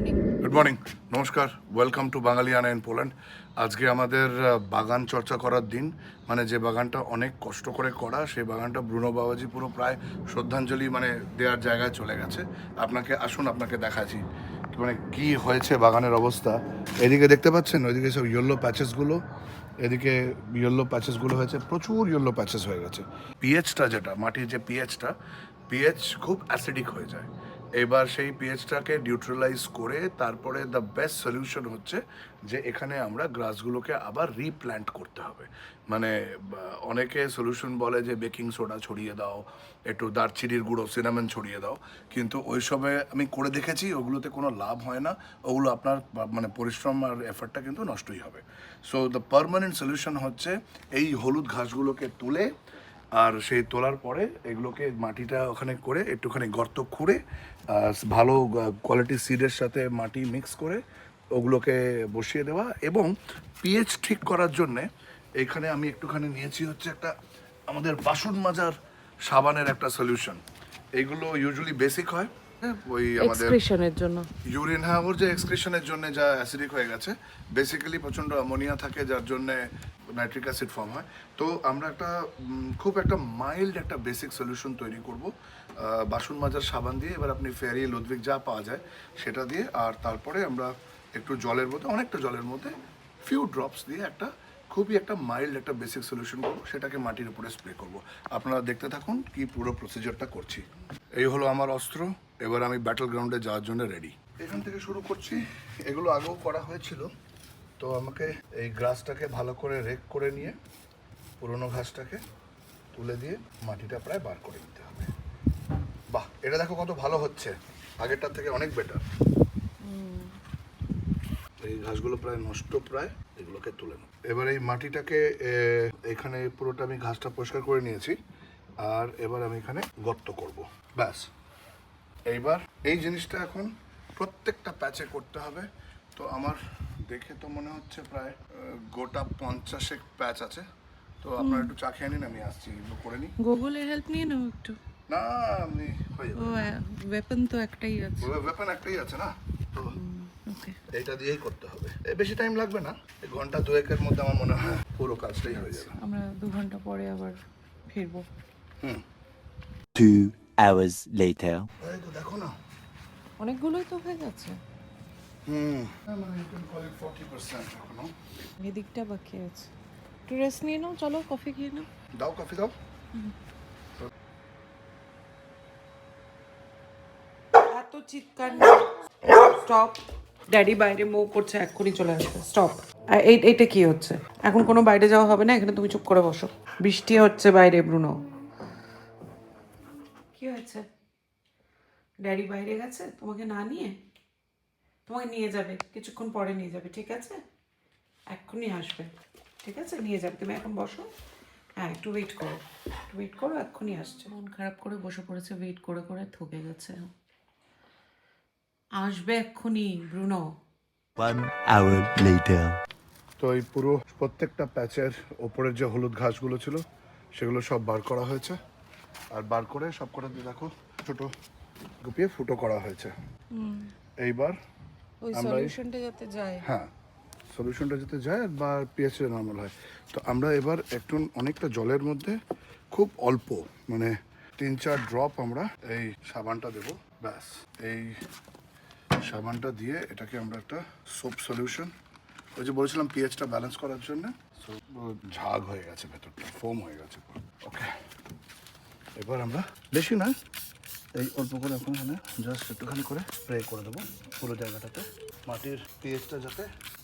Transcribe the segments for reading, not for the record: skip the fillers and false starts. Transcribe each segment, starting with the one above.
Morning. Good morning, নমস্কার, welcome to বাঙালিয়ানা in Poland. আজকে আমাদের বাগান চর্চা করার দিন, মানে যে বাগানটা অনেক কষ্ট করে করা, সেই বাগানটা ব্রুনো বাবাজি পুরো প্রায় শ্রদ্ধাঞ্জলি দেওয়ার জায়গায় চলে গেছে। আপনাকে আসুন, আপনাকে দেখাচ্ছি মানে কি হয়েছে বাগানের অবস্থা। এদিকে দেখতে পাচ্ছেন, ওইদিকে সব ইয়েলো প্যাচেসগুলো, এদিকে ইয়েলো প্যাচেসগুলো হয়েছে, প্রচুর ইয়েলো প্যাচেস হয়ে গেছে। পিএইচটা যেটা মাটির যে পিএইচ খুব অ্যাসিডিক হয়ে যায়। এবার সেই পিএইচটাকে নিউট্রালাইজ করে তারপরে দ্য বেস্ট সলিউশন হচ্ছে যে এখানে আমরা গ্রাসগুলোকে আবার রিপ্ল্যান্ট করতে হবে। মানে অনেকে সলিউশন বলে যে বেকিং সোডা ছড়িয়ে দাও, একটু দারচিনির গুঁড়ো সিনামন ছড়িয়ে দাও, কিন্তু ওইসবে আমি করে দেখেছি, ওগুলোতে কোনো লাভ হয় না। ওগুলো আপনার মানে পরিশ্রম আর এফর্টটা কিন্তু নষ্টই হবে। সো দ্য পার্মানেন্ট সলিউশন হচ্ছে এই হলুদ ঘাসগুলোকে তুলে, আর সেই তোলার পরে এগুলোকে মাটিটা ওখানে করে একটুখানি গর্ত খুঁড়ে ভালো কোয়ালিটির সিডের সাথে মাটি মিক্স করে ওগুলোকে বসিয়ে দেওয়া। এবং পিএইচ ঠিক করার জন্যে এখানে আমি একটুখানি নিয়েছি হচ্ছে একটা আমাদের বাসন মাজার সাবানের একটা সলিউশন। এইগুলো ইউজুয়ালি বেসিক হয়, ওই আমাদের এক্সক্রিশনের জন্য। ইউরিন, হ্যাঁ, ওর যে এক্সক্রিশনের জন্য যা অ্যাসিডিক হয়ে গেছে, বেসিক্যালি প্রচণ্ড অ্যামোনিয়া থাকে যার জন্যে নাইট্রিক অ্যাসিড ফর্ম হয়। তো আমরা খুব একটা মাইল্ড একটা বেসিক সলিউশন তৈরি করব বাসন মাজার সাবান দিয়ে। এবার আপনি ফেরি লুদভিক যা পাওয়া যায় সেটা দিয়ে, আর তারপরে আমরা একটু জলের মধ্যে, অনেকটা জলের মধ্যে ফিউ ড্রপস দিয়ে খুবই একটা মাইল্ড একটা বেসিক সলিউশন করবো, সেটাকে মাটির উপরে স্প্রে করব। আপনারা দেখতে থাকুন কি পুরো প্রসিজারটা করছি। এই হলো আমার অস্ত্র, এবার আমি ব্যাটল গ্রাউন্ডে যাওয়ার জন্য রেডি। এখান থেকে শুরু করছি। এগুলো আগেও করা হয়েছিল, তো আমাকে এই গ্রাসটাকে ভালো করে রেক করে নিয়ে পুরোনো ঘাসটাকে তুলে দিয়ে মাটিটা প্রায় বার করে দিতে হবে। বাহ, এটা দেখো কত ভালো হচ্ছে, আগেরটার থেকে অনেক বেটার। এই ঘাসগুলো প্রায় নষ্ট, প্রায় এগুলোকে তুলে নেব। এবার এই মাটিটাকে এখানে পুরোটা আমি ঘাসটা পরিষ্কার করে নিয়েছি, আর এবার আমি এখানে গর্ত করব, ব্যাস। এইবার এই জিনিসটা এখন প্রত্যেকটা প্যাচে করতে হবে। তো আমার দেখে তো মনে হচ্ছে প্রায় গোটা 50 প্যাচ আছে। তো আপনারা একটু চা খেয়ে নিন, আমি আসছি, এগুলো করে নিই। গুগলের হেল্প নিয়ে নাও একটু। না, আপনি হয়ে ও ওয়েপন তো একটাই আছে। ওয়েপন একটাই আছে না, তো ওকে। এইটা দিয়েই করতে হবে। বেশি টাইম লাগবে না, ঘন্টা দুয়েকের মধ্যে আমার মনে হয় পুরো কাজটাই হয়ে যাবে। আমরা 2 ঘন্টা পরে আবার ফিরবো। 2 hours later. এই তো দেখো না। অনেকগুলোই তো হয়ে গেছে। মানে you can call it 40% এখনো। এদিকটা বাকি আছে। একটু রেস্ট নিয়ে নাও, চলো কফি খেয়ে নাও। দাও, কফি দাও। এত চিৎকার স্টপ। ড্যাডি বাইরে মুভ করছে, এক্ষুনি চলে আসবে। স্টপ। এইটা কি হচ্ছে? এখন কোনো বাইরে যাওয়া হবে না, এখানে তুমি চুপ করে বসো। বৃষ্টি হচ্ছে বাইরে, ব্রুনো। কি হয়েছে? ড্যাডি বাইরে গেছে তোমাকে না নিয়ে? তোমাকে নিয়ে যাবে, কিছুক্ষণ পরে নিয়ে যাবে, ঠিক আছে? এক্ষুনি আসবে, ঠিক আছে? নিয়ে যাবে, তুমি এখন বসো। হ্যাঁ, একটু ওয়েট করো, এক্ষুনি আসছে। মন খারাপ করে বসে পড়েছে, ওয়েট করে করে থকে গেছে। আসবে এক্ষুনি ব্রুনো। 1 hour later. তো এই পুরো প্রত্যেকটা প্যাচের ওপরের যে হলুদ ঘাসগুলো ছিল সেগুলো সব বার করা হয়েছে, আর বার করে সব কটাতে দেখো ছোট গুপিয়ে ফুটো করা হয়েছে। এইবার ওই সলিউশনটা যাতে যায়। হ্যাঁ, সলিউশনটা যাতে যায় বা পিএইচ নর্মাল হয়। তো আমরা এবার অনেকটা জলের মধ্যে খুব অল্প, মানে 3-4 ড্রপ আমরা এই সাবানটা দেবো, ব্যাস। এই সাবানটা দিয়ে এটাকে আমরা একটা সোপ সলিউশন, ওই যে বলেছিলাম পিএইচটা ব্যালেন্স করার জন্য, ঝাগ হয়ে গেছে, ভেতরটা ফোম হয়ে গেছে। ওকে, এবার আমরা বেশি না, এই অল্প করে এখন এখানে জাস্ট একটুখানি করে স্প্রে করে দেবো পুরো জায়গাটাতে, মাটির পিএইচটা যাতে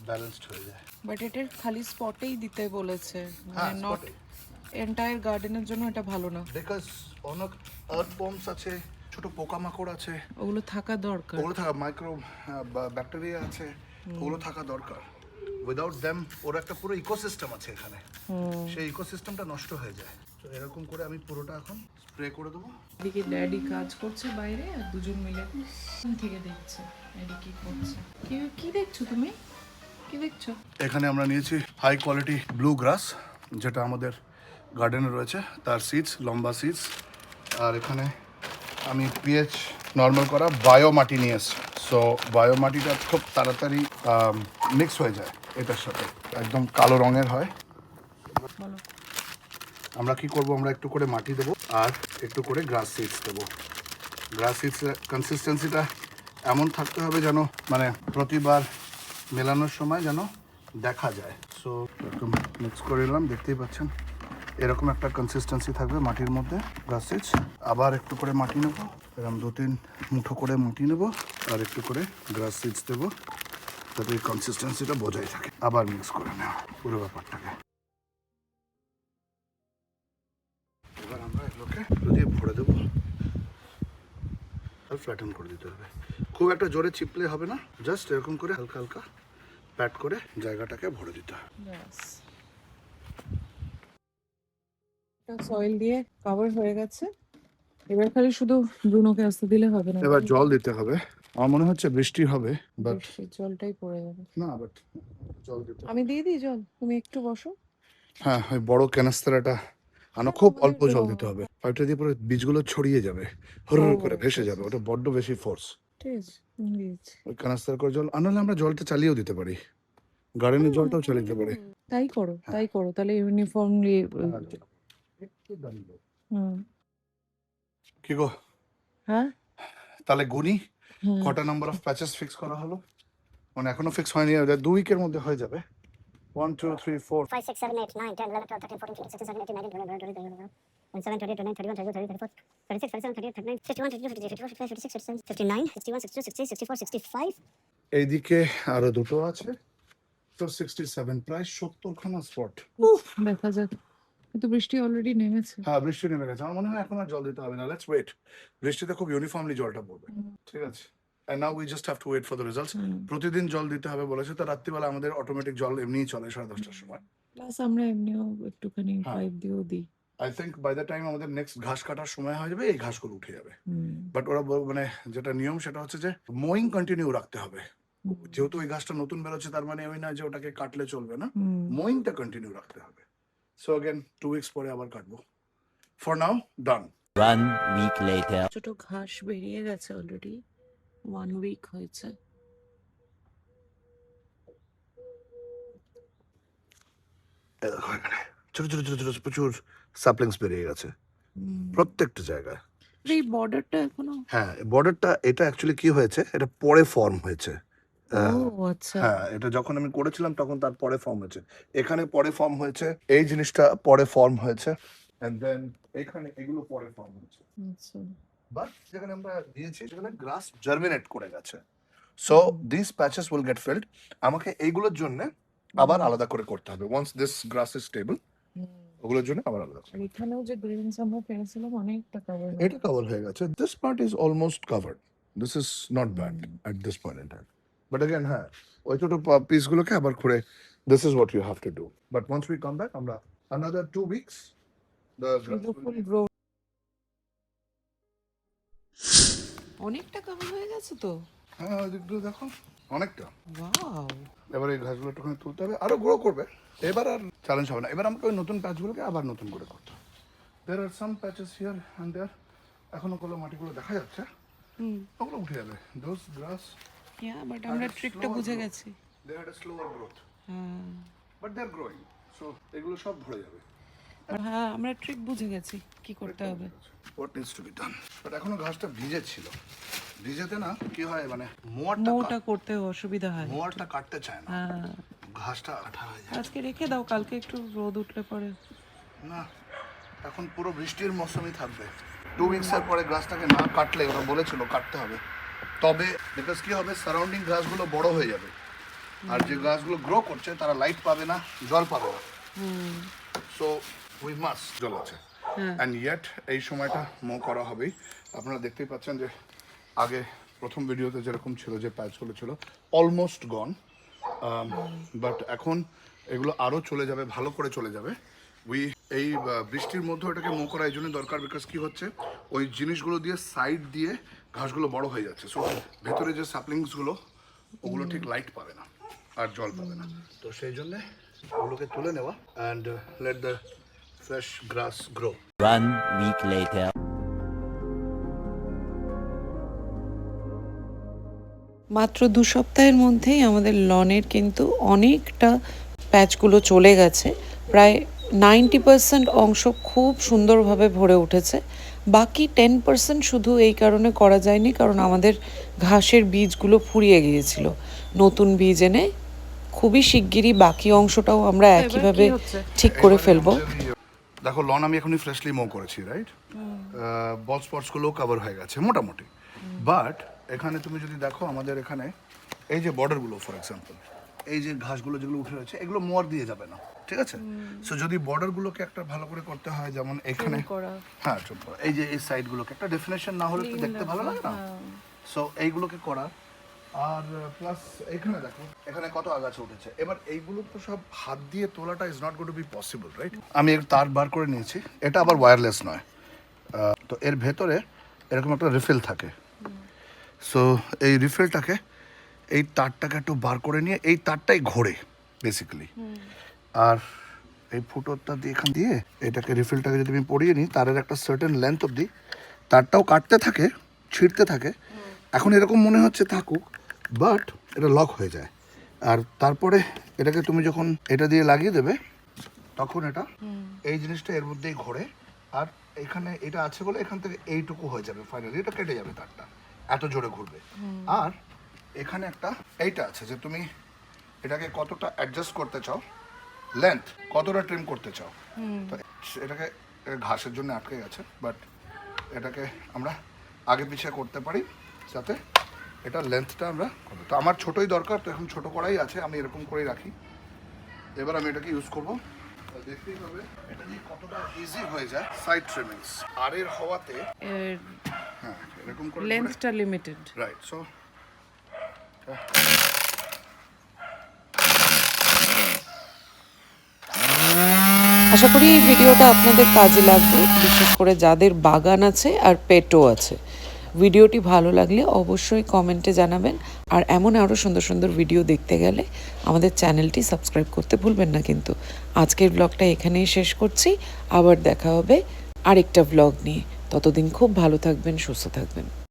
ব্যালেন্সড হয়ে যায়। বাট এটার খালি স্পটেই দিতে বলেছে, হ্যাঁ, মানে নট এন্টায়ার গার্ডেনের জন্য এটা ভালো না। বিকজ অনেক আর্থ বমস আছে, ছোট পোকামাকড় আছে, ওগুলো থাকা দরকার। ওগুলো থাকা মাইক্রো ব্যাকটেরিয়া আছে, ওগুলো থাকা দরকার। উইদাউট দ্যাম ওর একটা পুরো ইকোসিস্টেম আছে এখানে, সেই ইকোসিস্টেমটা নষ্ট হয়ে যায়। তো এরকম করে আমি পুরোটা এখন স্প্রে করে দেবো। এদিকে ড্যাডি কাজ করছে বাইরে, আর দুজন মিলে থেকে দেখছে ড্যাডি কি করছে। কি দেখছো তুমি? কি দেখছো? এখানে আমরা নিয়েছি হাই কোয়ালিটি ব্লু গ্রাস, যেটা আমাদের গার্ডেনে রয়েছে, তার সিডস, লম্বা সিডস। আর এখানে আমি পিএইচ নর্মাল করা বায়ো মাটি নিয়ে এসেছি। সো বায়ো মাটিটা খুব তাড়াতাড়ি মিক্স হয়ে যায় এটার সাথে, একদম কালো রঙের হয়। বলো। আমরা কি করব, আমরা একটু করে মাটি দেবো আর একটু করে গ্রাস সিডস দেবো। গ্রাস সিডস কনসিস্টেন্সিটা এমন থাকতে হবে যেন মানে প্রতিবার মেলানোর সময় যেন দেখা যায়। সো একদম মিক্স করে নিলাম, দেখতেই পাচ্ছেন এরকম একটা কনসিস্টেন্সি থাকবে মাটির মধ্যে গ্রাস সিডস। আবার একটু করে মাটি নেবো, এরকম 2-3 মুঠো করে মাটি নেবো আর একটু করে গ্রাস সিডস দেবো যাতে এই কনসিস্টেন্সিটা বজায় থাকে। আবার মিক্স করে নেওয়া পুরো ব্যাপারটাকে। এবার আমরা এগুলোকে দিয়ে ভরে দেবো আর ফ্ল্যাটেন করে দিতে হবে। খুব একটা জোরে চিপলে হবে না, জাস্ট এরকম করে হালকা হালকা প্যাট করে জায়গাটাকে ভরে দিতে হবে। সয়েল দিয়ে কভার হয়ে গেছে, এবার খালি শুধু ব্রুনোকে আসতে দিলে হবে না। এবার জল দিতে হবে, আমার মনে হচ্ছে বৃষ্টি হবে, বাট বৃষ্টির জলটাই পড়ে যাবে। না, বাট জল দিতে হবে। আমি দিয়ে দিই জল, তুমি একটু বসো। হ্যাঁ, ওই বড় ক্যানাস্তারাটা আনো, হ্যাঁ, খুব আমাদের অল্প জল দিতে হবে। পাইপটা দিয়ে পরে বীজগুলো ছড়িয়ে যাবে, হুর করে ভেসে যাবে, ওটা বড্ড বেশি ফোর্স। ঠিক আছে, দিয়েছি। ওই ক্যানাস্তার করে জল আনলে আমরা জলটা চালিয়েও দিতে পারি, গার্ডেনের জলটাও চালিয়ে দিতে পারি। তাই করো, তাই করো, তাহলে ইউনিফর্মলি। হুম। কি গো, হ্যাঁ। তাহলে গুনি হুম। কটা নাম্বার অফ প্যাচেস ফিক্স করা হলো? মানে এখনো ফিক্স হয়নি, 2 উইকের মধ্যে হয়ে যাবে। 1 2 3 4 5, 6, 7, 8, 9, 10, 11, 12, 13, 14, 15, 16, 17, 18, 19, 20, 21, 22, 23, 24, 25, 27, 28, 29, 30, 31, 32, 33, 34, 35, 36, 37, 38, 39, 50, 51, 52, 53, 54, 55, 56, 57, 59, 61, 62, 63, 64, 65। এইদিকে আরো দুটো আছে, তো 67, প্রায় 70 খানা স্পট। দেখা যাক, কিন্তু বৃষ্টি অলরেডি নেমেছে। হ্যাঁ, বৃষ্টি নেমে গেছে, আমার মনে হয় এখন আর জল দিতে হবে না। লেটস ওয়েট, বৃষ্টিতে খুব ইউনিফর্মলি জলটা পড়বে, ঠিক আছে। And now we just have to wait for the results. প্রতিদিন জল দিতে হবে বলেছে, তো রাত্রিবেলা আমাদের অটোমেটিক জল এমনিই চলে 10:30টার সময়। প্লাস আমরা এমনিও একটুখানি হ্যাঁ। পাইপ দিয়েও দিই। I think by the time আমাদের নেক্সট ঘাস কাটার সময় হয়ে যাবে, এই ঘাসগুলো উঠে যাবে। হুম। বাট ওরা মানে যেটা নিয়ম সেটা হচ্ছে যে মোয়িং কন্টিনিউ রাখতে হবে। যেহেতু ওই ঘাসটা নতুন বেরোচ্ছে, তার মানে ওই না যে ওটাকে কাটলে চলবে না, মোয়িংটা কন্টিনিউ রাখতে হবে। সো अगेन 2 উইকস পরে আবার কাটবো। For now done. 1 week later. ছোট ঘাস বেরিয়ে গেছে অলরেডি, 1 উইক হয়েছে। এই দেখো এখানে ছোট ছোট ছোট ছোট প্রচুর সাপ্লিংস বেরিয়ে গেছে প্রত্যেকটা জায়গায়। এই বর্ডারটা এখনো। হ্যাঁ, বর্ডারটা এটা অ্যাকচুয়ালি কি হয়েছে, এটা পরে ফর্ম হয়েছে। ও আচ্ছা। হ্যাঁ, এটা যখন আমি করেছিলাম তখন তার পরে ফর্ম হয়েছে, এখানে পরে ফর্ম হয়েছে, এই জিনিসটা পরে ফর্ম হয়েছে, এন্ড দেন এখানে এগুলো পরে ফর্ম হয়েছে। আচ্ছা। বাট যেখানে আমরা দিয়েছি সেখানে গ্রাস জার্মিনেট করে গেছে, so this patches will get filled. আমাকে এইগুলোর জন্য আবার আলাদা করে করতে হবে, once this grass is stable, ওগুলোর জন্য আবার আলাদা। আর এখানেও যে গ্রিনস আমরা ফেলেছিলাম অনেকটা কভার হয়ে এটা কভার হয়ে গেছে, this part is almost covered, this is not bad at this point in time. But again হ্যাঁ, ওই ছোট পিসগুলোকে আবার করে this is what you have to do. But once we come back, আমরা another 2 weeks the full grow. অনেকটা cover হয়ে গেছে তো। হ্যাঁ, ওইদিকগুলো দেখো অনেকটা। ওয়াও। এবার এই ঘাসগুলো একটুখানি তুলতে হবে, আরো গ্রো করবে, এবার আর চ্যালেঞ্জ হবে না। এবার আমাকে ওই নতুন প্যাচগুলোকে আবার নতুন করে করতে হবে। দেয়ার আর সাম প্যাচেস হিয়ার অ্যান্ড দেয়ার, এখনো কোনো মাটিগুলো দেখা যাচ্ছে, ওগুলো উঠে যাবে। দোজ গ্রাস হ্যাঁ, বাট আমরা ট্রিকটা বুঝে গেছি। They had a slower growth, হ্যাঁ। But they are growing, so এগুলো সব ভরে যাবে। হ্যাঁ, আমরা ট্রিক বুঝে গেছি কি করতে হবে। What needs to be done. But এখনো ঘাসটা ভিজে ছিল, ভিজেতে না কি হয় মানে মোয়ারটা মোটা করতে অসুবিধা হয়। মোয়ারটা কাটতে চায় না, হ্যাঁ, ঘাসটা আঠা হয়ে যায়। আজকে রেখে দাও, কালকে একটু রোদ উঠলে পরে। না, এখন পুরো বৃষ্টির মৌসুমই থাকবে। 2 উইকসের পরে গাছটাকে না কাটলে, ওরা বলেছিল কাটতে হবে, তবে বিকজ কি হবে, সারাউন্ডিং গাছগুলো বড় হয়ে যাবে, আর যে গাছগুলো গ্রো করছে তারা লাইট পাবে না, জল পাবে না, সো উই মাস্ট জল আছে। অ্যান্ড ইয়েট এই সময়টা করা হবেই। আপনারা দেখতেই পাচ্ছেন যে আগে প্রথম ভিডিওতে যেরকম ছিল, যে প্যাচগুলো ছিল অলমোস্ট গন, বাট এখন এগুলো আরও চলে যাবে, ভালো করে চলে যাবে। এই বৃষ্টির মধ্যে ওটাকে করা এই জন্য দরকার, বিকজ কি হচ্ছে, ওই জিনিসগুলো দিয়ে সাইড দিয়ে ঘাসগুলো বড় হয়ে যাচ্ছে, সো ভেতরে যে সাপ্লিংসগুলো ওগুলো ঠিক লাইট পাবে না আর জল পাবে না, তো সেই জন্যে ওগুলোকে তুলে নেওয়া and let the fresh glass grow. 1 week later. মাত্র 2 সপ্তাহের মধ্যেই আমাদের লনের কিন্তু অনেকটা প্যাচগুলো চলে গেছে। প্রায় 90% অংশ খুব সুন্দরভাবে ভরে উঠেছে। বাকি 10% শুধু এই কারণে করা যায়নি কারণ আমাদের ঘাসের বীজগুলো ফুরিয়ে গিয়েছিল। নতুন বীজ এনে খুবই শিগগিরই বাকি অংশটাও আমরা একইভাবে ঠিক করে ফেলবো। দেখো লন আমি এখনই ফ্রেশলি মো করেছি, রাইট? বল স্পটসগুলো কভার হয়ে গেছে মোটামুটি। বাট এখানে তুমি যদি দেখো আমাদের এখানে এই যে বর্ডারগুলো ফর এক্সাম্পল, এই যে ঘাসগুলো যেগুলো উঠে রয়েছে এগুলো মোয়ার দিয়ে যাবে না, ঠিক আছে? সো যদি বর্ডারগুলোকে একটা ভালো করে করতে হয়, যেমন এখানে হ্যাঁ চুপ করো, এই যে এই সাইডগুলোকে একটা ডেফিনেশন না হলে তো দেখতে ভালো লাগে না। সো এইগুলোকে করা, আর প্লাস এখানে দেখো এখানে কত আগাছা উঠেছে। এবার এইগুলো তো সব হাত দিয়ে তোলাটা is not going to be possible, right? আমি এর তার বার করে নিয়েছি, এটা আবার ওয়্যারলেস নয়। তো এর ভেতরে এরকম একটা রিফিল থাকে। সো এই রিফিলটাকে, এই তারটাকে একটু বার করে নিয়ে এই তারটাই ঘোরে বেসিক্যালি। আর এই ফুটোরটা দিয়ে এখান দিয়ে এটাকে রিফিলটাকে যদি আমি পরিয়ে নিই, তারের একটা সার্টেন লেন্থ অবধি তারটাও কাটতে থাকে, ছিঁড়তে থাকে। এখন এরকম মনে হচ্ছে থাকুক, বাট এটা লক হয়ে যায়। আর তারপরে এটাকে তুমি যখন এটা দিয়ে লাগিয়ে দেবে তখন এটা এই জিনিসটা এর মধ্যেই ঘোরে। আর এখানে এটা আছে বলে এখান থেকে এইটুকু হয়ে যাবে, ফাইনালি এটা কেটে যাবে তারটা, এত জোরে ঘুরবে। আর এখানে একটা এইটা আছে যে তুমি এটাকে কতটা অ্যাডজাস্ট করতে চাও, লেন্থ কতটা ট্রিম করতে চাও। তো এটাকে ঘাসের জন্য আটকে গেছে, বাট এটাকে আমরা আগে পিছিয়ে করতে পারি যাতে এটা লেন্থটা আমরা করবো। তো আমার ছোটোই দরকার, তো এখন ছোটো করাই আছে, আমি এরকম করেই রাখি। এবার আমি এটাকে ইউজ করবো, দেখতেই হবে এটা যে কতটা ইজি হয়ে যায় সাইড ট্রিমিংস। আর এর হওয়াতে হ্যাঁ এরকম করে লেন্থটা লিমিটেড। রাইট। সো আশা করি এই ভিডিওটা আপনাদের কাজে লাগবে, বিশেষ করে যাদের বাগান আছে আর পেটও আছে। ভিডিওটি ভালো লাগলে অবশ্যই কমেন্টে জানাবেন। আর এমন আরও সুন্দর সুন্দর ভিডিও দেখতে গেলে আমাদের চ্যানেলটি সাবস্ক্রাইব করতে ভুলবেন না কিন্তু। আজকের ব্লগটা এখানেই শেষ করছি, আবার দেখা হবে আরেকটা ব্লগ নিয়ে। ততদিন খুব ভালো থাকবেন, সুস্থ থাকবেন।